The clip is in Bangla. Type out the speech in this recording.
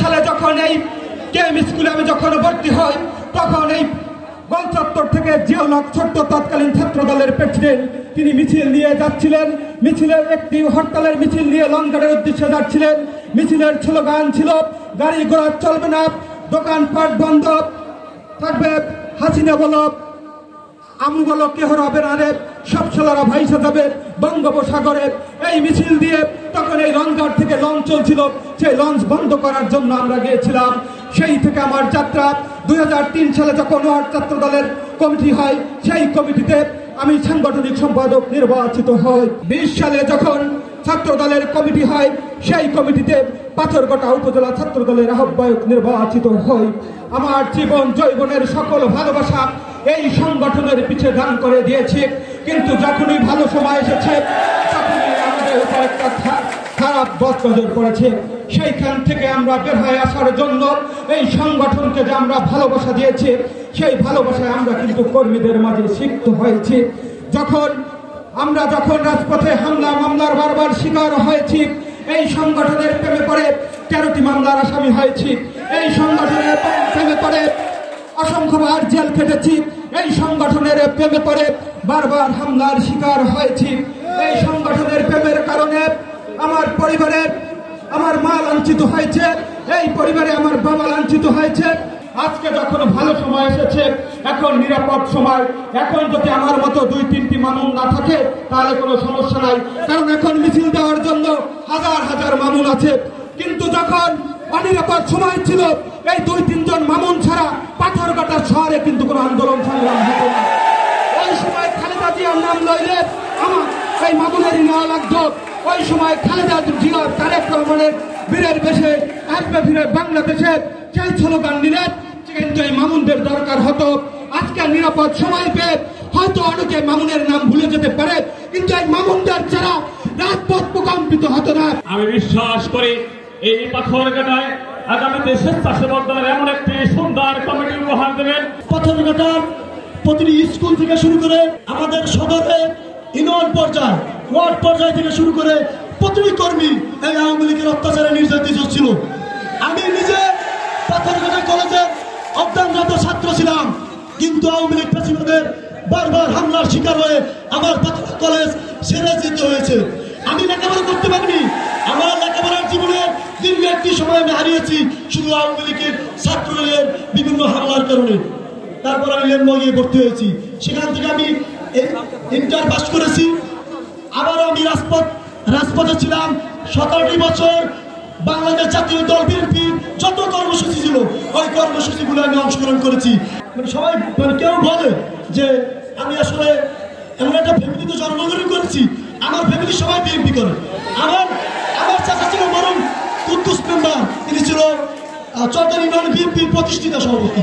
সালে যখন এই কেএম স্কুলে আমি যখন ভর্তি হই তখন এই গোলচত্বর থেকে জিয়াউল হক ছোট্ট তৎকালীন ছাত্র দলের প্রেসিডেন্ট তিনি মিছিল নিয়ে যাচ্ছিলেন। মিছিলের একটি হরতালের মিছিল নিয়ে লঙ্কারের উদ্দেশ্যে যাচ্ছিলেন। মিছিলের স্লোগান ছিল গাড়ি ঘোড়া চলবে না, দোকানপাট বন্ধ থাকবে, হাসিনা বলো আমু বলো কেহ রবে না রে, সব ছেলেরা ভাইসা যাবে বঙ্গোপসাগরে। এই মিছিল দিয়ে তখন এই লঞ্চঘাট থেকে লঞ্চ চলছিল, সেই লঞ্চ বন্ধ করার জন্য আমরা গিয়েছিলাম। সেই থেকে আমার যাত্রা 2003 সালে যখন ওয়ার্ড ছাত্র দলের কমিটি হয় সেই কমিটিতে আমি সাংগঠনিক সম্পাদক নির্বাচিত হই। 20 সালে যখন ছাত্র দলের কমিটি হয় সেই কমিটিতে পাথরঘাটা উপজেলা ছাত্র দলের আহ্বায়ক নির্বাচিত হই। আমার জীবন জৈবনের সকল ভালোবাসা এই সংগঠনের পিছে দান করে দিয়েছি, কিন্তু যখনই ভালো সময় এসেছে তখনই আমাদের উপর একটা খারাপ বদনজর পড়েছে। সেইখান থেকে আমরা বের হয়ে আসার জন্য এই সংগঠনকে যে আমরা ভালোবাসা দিয়েছি সেই ভালোবাসায় আমরা কিন্তু কর্মীদের মাঝে সিক্ত হয়েছি। আমরা যখন রাজপথে হামলা মামলার বারবার শিকার হয়েছি, এই সংগঠনের প্রেমে পড়ে 13টি মামলার আসামি হয়েছি, এই সংগঠনের প্রেমে পড়ে অসংখ্যবার জেল খেটেছি, এই সংগঠনের প্রেমে পড়ে বারবার হামলার শিকার হয়েছি। এই সংগঠনের প্রেমের কারণে আমার পরিবারের আমার মা লাঞ্ছিত হয়েছে, এই পরিবারে আমার বাবা লাঞ্ছিত হয়েছে। আজকে যখন ভালো সময় এসেছে, এখন নিরাপদ সময়, এখন যদি আমার মতো 2-3টি মামুন না থাকে তাহলে কোনো সমস্যা নাই, কারণ এখন মিছিল দেওয়ার জন্য হাজার হাজার মামুন আছে। কিন্তু যখন অনিরাপদ সময় ছিল এই 2-3 জন মামুন ছাড়া পাথরঘাটা শহরে কিন্তু কোনো আন্দোলন সংগ্রাম হতো না। ওই সময় খালেদা জিয়ার নাম লইলে আমার এই মামুনেরই নেওয়া লাগতো। ওই সময় খালেদা জিয়া তারেক রহমানের বীরের বেশে আসবে ফিরে বাংলাদেশে সেই স্লোগান নিলে কিন্তু এই মামুনদের দরকার হতো। আজকে নিরাপদ সময় পেয়ে হয়তো অনেকে মামুনের নাম ভুলে যেতে পারে, কিন্তু এই মামুনদের ছাড়া রাজপথ প্রকম্পিত হতো না। আমি বিশ্বাস করি এই পাথরঘাটায় আগামীতে স্বেচ্ছাসেবক দলের এমন একটি সুন্দর কমিটি উপহার দেবেন। পাথরঘাটার প্রতিটি স্কুল থেকে শুরু করে আমাদের সদরে ইউনিয়ন পর্যায় ওয়ার্ড পর্যায় থেকে শুরু করে প্রতিটি কর্মী এই আওয়ামী লীগের অত্যাচারে নির্যাতিত ছিল। আমি নিজে পাথরঘাটা কলেজে অধ্যয়নরত ছাত্র ছিলাম, কিন্তু আওয়ামী লীগ প্রেসিডেন্টের বারবার হামলার শিকার হয়ে আমার পাথরঘাটা কলেজ ছেড়ে যেতে হয়েছে। আমি লেখাপড়া করতে পারিনি, আমার লেখাপড়ার জীবনে দীর্ঘ একটি সময় আমি হারিয়েছি শুধু আওয়ামী লীগের ছাত্রলীগের বিভিন্ন হামলার কারণে। তারপর আমি লেনমগিয়ে ভর্তি হয়েছি, সেখান থেকে আমি ইন্টার পাস করেছি। আবারও আমি রাজপথে ছিলাম 17টি বছর। বাংলাদেশ জাতীয় দল বিএনপি যত কর্মসূচি ছিল ওই কর্মসূচিগুলো আমি অংশগ্রহণ করেছি। সবাই কেউ বলে যে আমি আসলে এমন একটা ফ্যামিলিতে জন্মগ্রহণ করেছি, আমার ফ্যামিলি সবাই বিএনপি করে। আমার চাচা ছিল বরং কুদ্দুস মেম্বার, তিনি ছিল চট্টগ্রাম ইউনিয়ন বিএনপির প্রতিষ্ঠিত সভাপতি।